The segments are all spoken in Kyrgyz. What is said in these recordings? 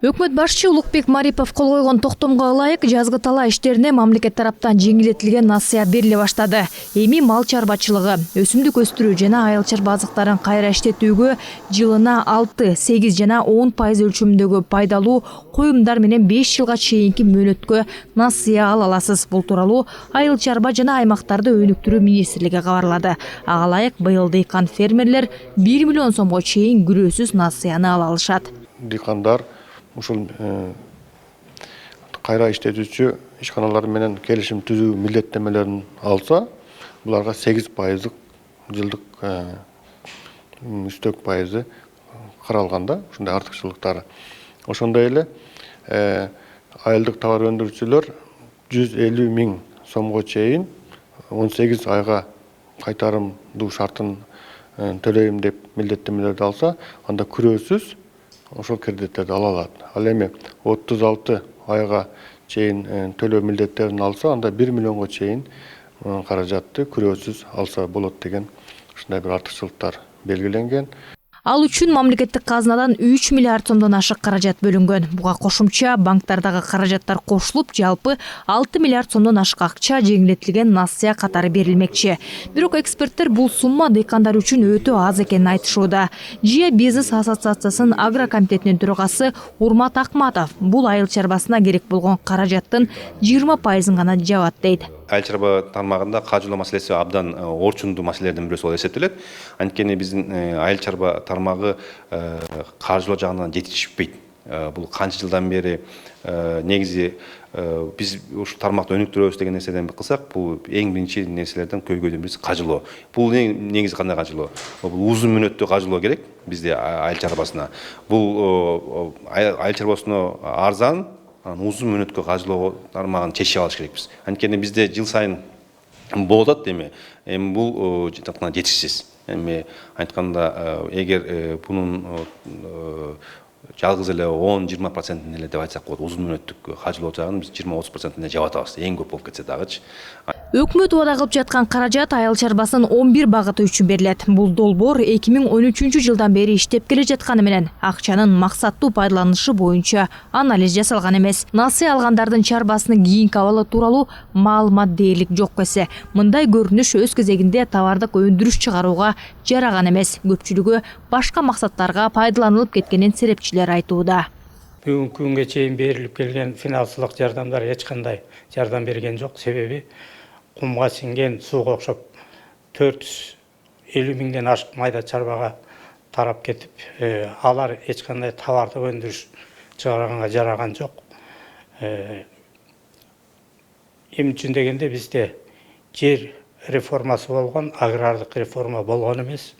Өкмөт башчы Улукбек Марипов кол койгон токтомго ылайык жазгы талаа иштерине мамлекет тараптан жеңилдетилген насыя бериле баштады. Эми мал чарбачылыгы, өсүмдүк өстүрүү жана айыл чарба азыктарын кайра иштетүүгө жылына 6, 8 жана 10% өлчөмүндөгү пайдалуу коюмдар менен 5 жылга чейинки мөөнөткө насыя ала аласыз. Бул тууралуу айыл чарба жана аймактарды өнүктүрүү министрлиги кабарлады. Ага ылайык быйыл дыйкан фермерлер 1 миллион сомго чейин күрөөсүз насыяны ала алышат. Дыйкандар ушул кайра иштетүүчү ишканалар менен келишим түзүү милдеттемелерин алса, буларга 8% жылдык үстөк пайызы каралганда, ушундай артыкчылыктары. Ошондой эле айылдык товар өндүрүүчүлөр 150 000 сомго чейин 18 айга кайтарымдуу шартын төлөйм деп милдеттемелерди алса, анда күрөөсүз ошол кредиттерди ала алат. Ал эми 36 айга чейин төлөө милдеттерин алса, анда 1 миллионго чейин каражатты күрөөсүз алса болот деген ушундай бир артыкчылыктар белгиленген. Ал үчүн мамлекеттик казынадан 3 миллиард сомдон ашык каражат бөлүнгөн. Буга кошумча банктардагы каражаттар кошулуп, жалпы 6 миллиард сомдон ашык акча жеңилдетилген насыя катары берилмекчи. Бирок эксперттер бул сумма дыйкандар үчүн өтө аз экенин айтышууда. ЖИА бизнес ассоциациясынын агрокомитетинин төрагасы Урмат Акматов бул айыл чарбасына керек болгон каражаттын 20%-ын гана жабат дейт. Айыл чарба тармагында кажылоо маселеси абдан орчундуу маселелердин бирөөсү болуп эсептелет. Анткени биздин айыл чарба тармагы каржылоо жагынан жетишпейт. Бул канча жылдан бери негизи биз ушул тармакты өнүктүрөбүз деген нерседен кылсак, бул эң биринчи нерселерден көйгөйдөн бириси кажылоо. Бул негизи кандай кажылоо? Бул узун мөөнөттүү кажылоо керек бизде айыл чарбасына. Бул айыл чарбасына арзан, узун мөөнөткө кажылоо тармагын чечип алыш керекпиз. Анткени бизде жыл сайын болуп атат эми бул жетишсиз. Эми айтканда эгер бунун жалгыз эле 10-20% эле деп айтсак болот, узун мөөнөттүк кажылоо жагын биз 20-30% жаап атабыз. Эң көп болуп кетсе дагычы. Өкмөт убада кылып жаткан каражат айыл чарбасынын 11 багыты үчүн берилет. Бул долбоор 2013 жылдан бери иштеп келе жатканы менен акчанын максаттуу пайдаланышы боюнча анализ жасалган эмес. Насыя алгандардын чарбасынын кийинки абалы тууралуу маалымат дээрлик жок эсе. Мындай көрүнүш өз кезегинде товардык өндүрүш чыгарууга жараган эмес. Көпчүлүгү башка максаттарга пайдаланылып кеткенин серепчилер айтууда. Бүгүнкү күнгө чейин берилип келген финансылык жардамдар эч кандай жардам берген жок. Себеби кумга сиңген сууга окшоп 450 000ден ашык майда чарбага тарап кетип, алар эч кандай товарды өндүрүш чыгарганга жараган жок. Эми үчүн дегенде бизде жер реформасы болгон, агрардык реформа болгон эмес.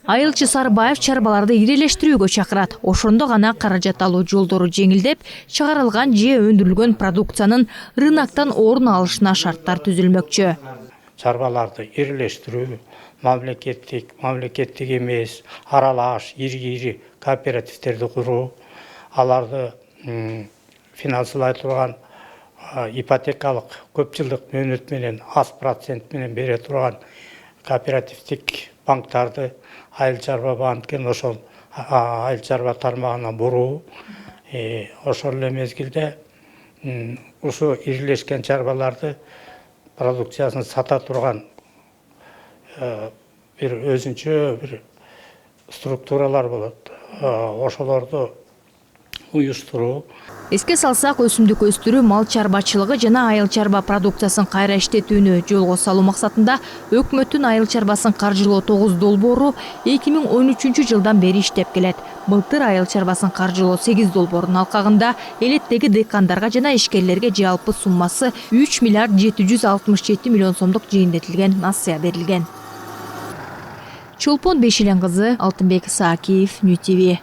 Айылчы Сарбаев чарбаларды ирелештирүүгө чакырат. Ошондо гана каражат алуу жолдору жеңилдеп, чыгарылган же өндүрүлгөн продукциянын рыноктон орун алышына шарттар түзүлмөкчү. Чарбаларды ирелештирүү, мамлекеттик эмес, аралаш, ири кооперативтерди куруу, аларды финансылай турган ипотекалык көп жылдык мөөнөт менен аз процент менен бере турган кооперативдик банктарды айыл чарба банкын ошол айыл чарба тармагына буруу, ошол эле мезгилде ушу ирилешкен чарбаларды продукциясын сата турган бир өзүнчө бир структуралар болот. Ошолорду уюштуруу. Эске салсак, өсүмдүк өстүрүү, мал чарбачылыгы жана айыл чарба продукциясын кайра иштетүүнү жолго салуу максатында өкмөттүн айыл чарбасын каржылоо 9 долбоору 2013 жылдан бери иштеп келет. Былтыр айыл чарбасын каржылоо 8 долбоордун алкагында элеттеги дыйкандарга жана ишкерлерге жалпы суммасы 3 миллиард 767 миллион сомдук жеңилдетилген насыя берилген. Чолпон Бешилен кызы, Алтынбек Саакиев, Нью ТВ.